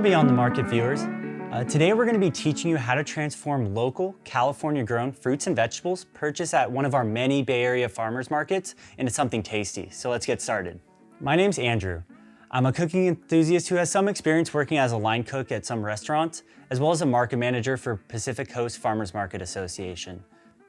Beyond the Market viewers. Today we're going to be teaching you how to transform local, California-grown fruits and vegetables purchased at one of our many Bay Area farmers markets into something tasty. So let's get started. My name's Andrew. I'm a cooking enthusiast who has some experience working as a line cook at some restaurants, as well as a market manager for Pacific Coast Farmers Market Association.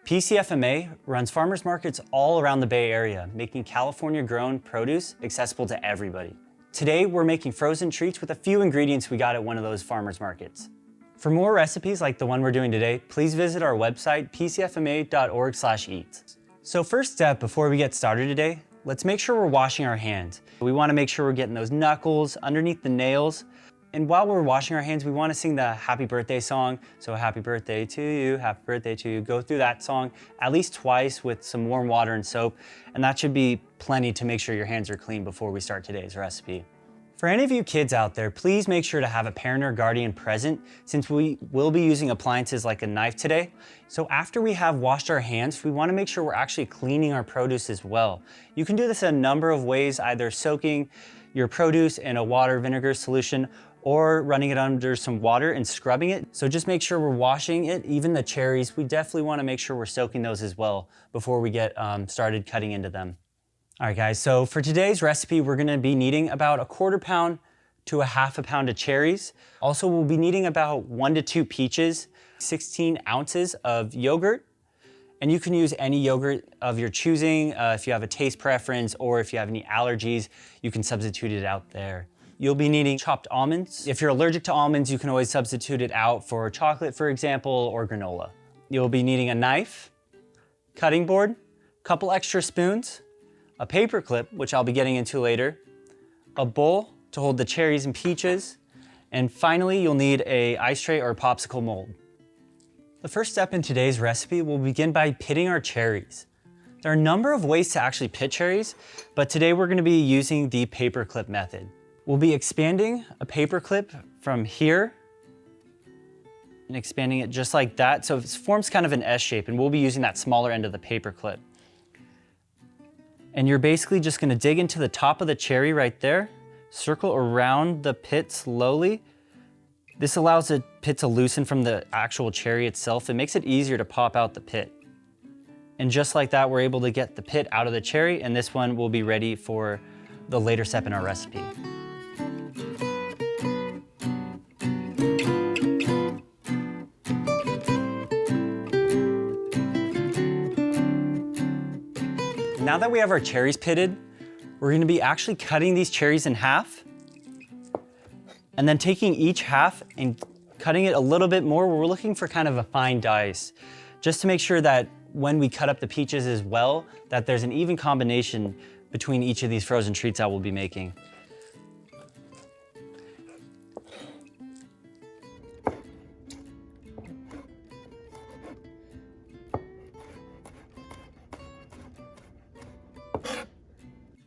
PCFMA runs farmers markets all around the Bay Area, making California-grown produce accessible to everybody. Today, we're making frozen treats with a few ingredients we got at one of those farmers markets. For more recipes like the one we're doing today, please visit our website, pcfma.org/eat. So first step before we get started today, let's make sure we're washing our hands. We want to make sure we're getting those knuckles underneath the nails. And while we're washing our hands, we want to sing the happy birthday song. So happy birthday to you, happy birthday to you. Go through that song at least twice with some warm water and soap. And that should be plenty to make sure your hands are clean before we start today's recipe. For any of you kids out there, please make sure to have a parent or guardian present since we will be using appliances like a knife today. So after we have washed our hands, we want to make sure we're actually cleaning our produce as well. You can do this in a number of ways, either soaking your produce in a water vinegar solution or running it under some water and scrubbing it. So just make sure we're washing it. Even the cherries, we definitely want to make sure we're soaking those as well before we get started cutting into them. All right guys, so for today's recipe, we're gonna be needing about 1/4 pound to 1/2 pound of cherries. Also, we'll be needing about 1 to 2 peaches, 16 ounces of yogurt, and you can use any yogurt of your choosing. If you have a taste preference or if you have any allergies, you can substitute it out there. You'll be needing chopped almonds. If you're allergic to almonds, you can always substitute it out for chocolate, for example, or granola. You'll be needing a knife, cutting board, a couple extra spoons, a paper clip, which I'll be getting into later, a bowl to hold the cherries and peaches, and finally, you'll need an ice tray or popsicle mold. The first step in today's recipe will begin by pitting our cherries. There are a number of ways to actually pit cherries, but today we're gonna be using the paper clip method. We'll be expanding a paper clip from here and expanding it just like that. So it forms kind of an S shape, and we'll be using that smaller end of the paper clip. And you're basically just gonna dig into the top of the cherry right there, circle around the pit slowly. This allows the pit to loosen from the actual cherry itself. It makes it easier to pop out the pit. And just like that, we're able to get the pit out of the cherry, and this one will be ready for the later step in our recipe. Now that we have our cherries pitted, we're gonna be actually cutting these cherries in half and then taking each half and cutting it a little bit more. We're looking for kind of a fine dice, just to make sure that when we cut up the peaches as well, that there's an even combination between each of these frozen treats that we'll be making.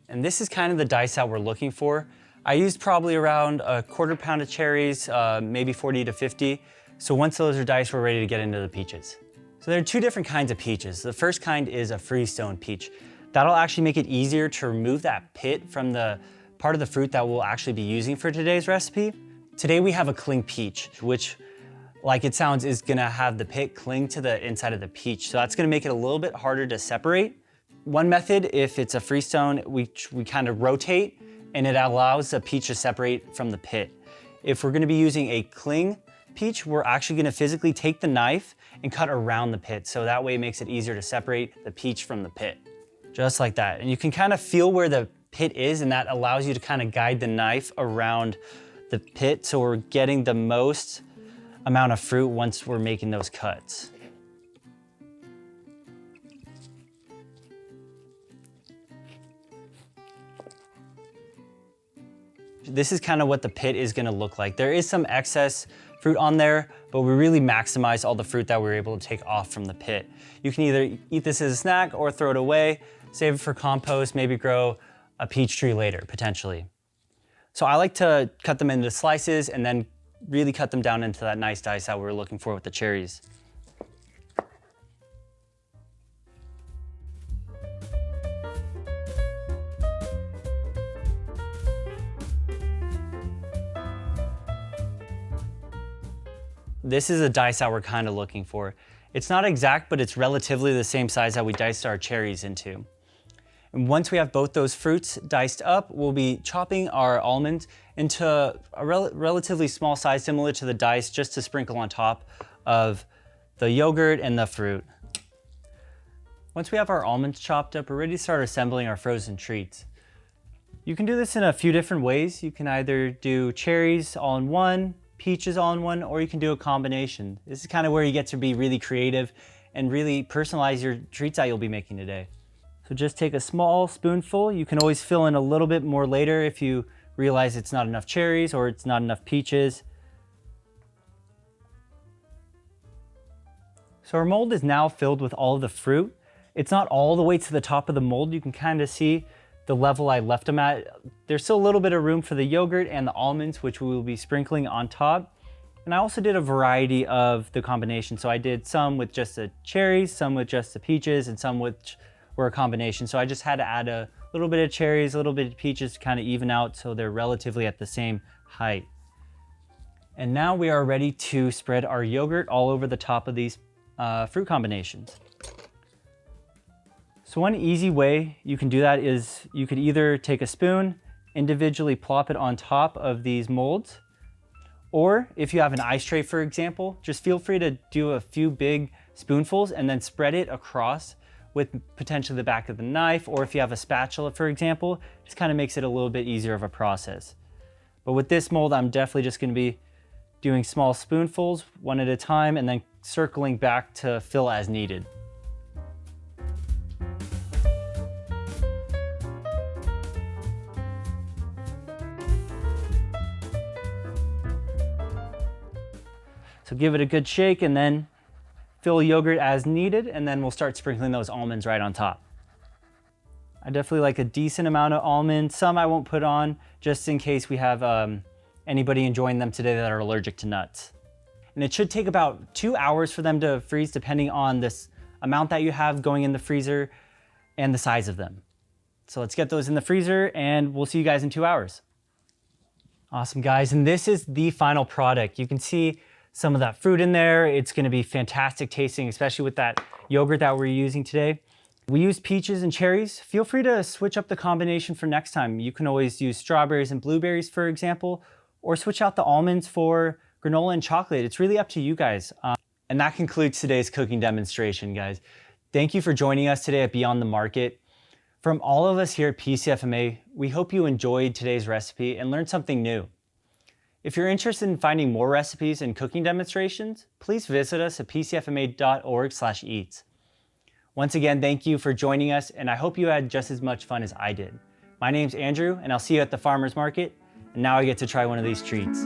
And this is kind of the dice that we're looking for. I used probably around 1/4 pound of cherries, maybe 40 to 50. So once those are diced, we're ready to get into the peaches. So there are 2 different kinds of peaches. The first kind is a freestone peach. That'll actually make it easier to remove that pit from the part of the fruit that we'll actually be using for today's recipe. Today we have a cling peach, which, like it sounds, is gonna have the pit cling to the inside of the peach. So that's gonna make it a little bit harder to separate. One method, if it's a freestone, we kind of rotate and it allows the peach to separate from the pit. If we're gonna be using a cling peach, we're actually gonna physically take the knife and cut around the pit. So that way it makes it easier to separate the peach from the pit. Just like that. And you can kind of feel where the pit is, and that allows you to kind of guide the knife around the pit. So we're getting the most amount of fruit once we're making those cuts. This is kind of what the pit is gonna look like. There is some excess fruit on there, but we really maximize all the fruit that we're able to take off from the pit. You can either eat this as a snack or throw it away, save it for compost, maybe grow a peach tree later, potentially. So I like to cut them into slices and then really cut them down into that nice dice that we were looking for with the cherries. This is a dice that we're kind of looking for. It's not exact, but it's relatively the same size that we diced our cherries into. And once we have both those fruits diced up, we'll be chopping our almonds into a relatively small size, similar to the dice, just to sprinkle on top of the yogurt and the fruit. Once we have our almonds chopped up, we're ready to start assembling our frozen treats. You can do this in a few different ways. You can either do cherries all in one, peaches all in one, or you can do a combination. This is kind of where you get to be really creative and really personalize your treats that you'll be making today. So just take a small spoonful. You can always fill in a little bit more later if you realize it's not enough cherries or it's not enough peaches. So our mold is now filled with all of the fruit. It's not all the way to the top of the mold. You can kind of see the level I left them at. There's still a little bit of room for the yogurt and the almonds, which we will be sprinkling on top. And I also did a variety of the combination. So I did some with just the cherries, some with just the peaches, and some which were a combination. So I just had to add a little bit of cherries, a little bit of peaches to kind of even out so they're relatively at the same height. And now we are ready to spread our yogurt all over the top of these fruit combinations. So one easy way you can do that is you could either take a spoon, individually plop it on top of these molds, or if you have an ice tray, for example, just feel free to do a few big spoonfuls and then spread it across with potentially the back of the knife, or if you have a spatula, for example, just kind of makes it a little bit easier of a process. But with this mold, I'm definitely just going to be doing small spoonfuls one at a time and then circling back to fill as needed. So give it a good shake and then fill yogurt as needed, and then we'll start sprinkling those almonds right on top. I definitely like a decent amount of almonds. Some I won't put on just in case we have anybody enjoying them today that are allergic to nuts. And it should take about 2 hours for them to freeze depending on this amount that you have going in the freezer and the size of them. So let's get those in the freezer and we'll see you guys in 2 hours. Awesome guys, and this is the final product. You can see some of that fruit in there. It's gonna be fantastic tasting, especially with that yogurt that we're using today. We used peaches and cherries. Feel free to switch up the combination for next time. You can always use strawberries and blueberries, for example, or switch out the almonds for granola and chocolate. It's really up to you guys. And that concludes today's cooking demonstration, guys. Thank you for joining us today at Beyond the Market. From all of us here at PCFMA, we hope you enjoyed today's recipe and learned something new. If you're interested in finding more recipes and cooking demonstrations, please visit us at pcfma.org/eats. Once again, thank you for joining us, and I hope you had just as much fun as I did. My name's Andrew, and I'll see you at the farmer's market, and now I get to try one of these treats.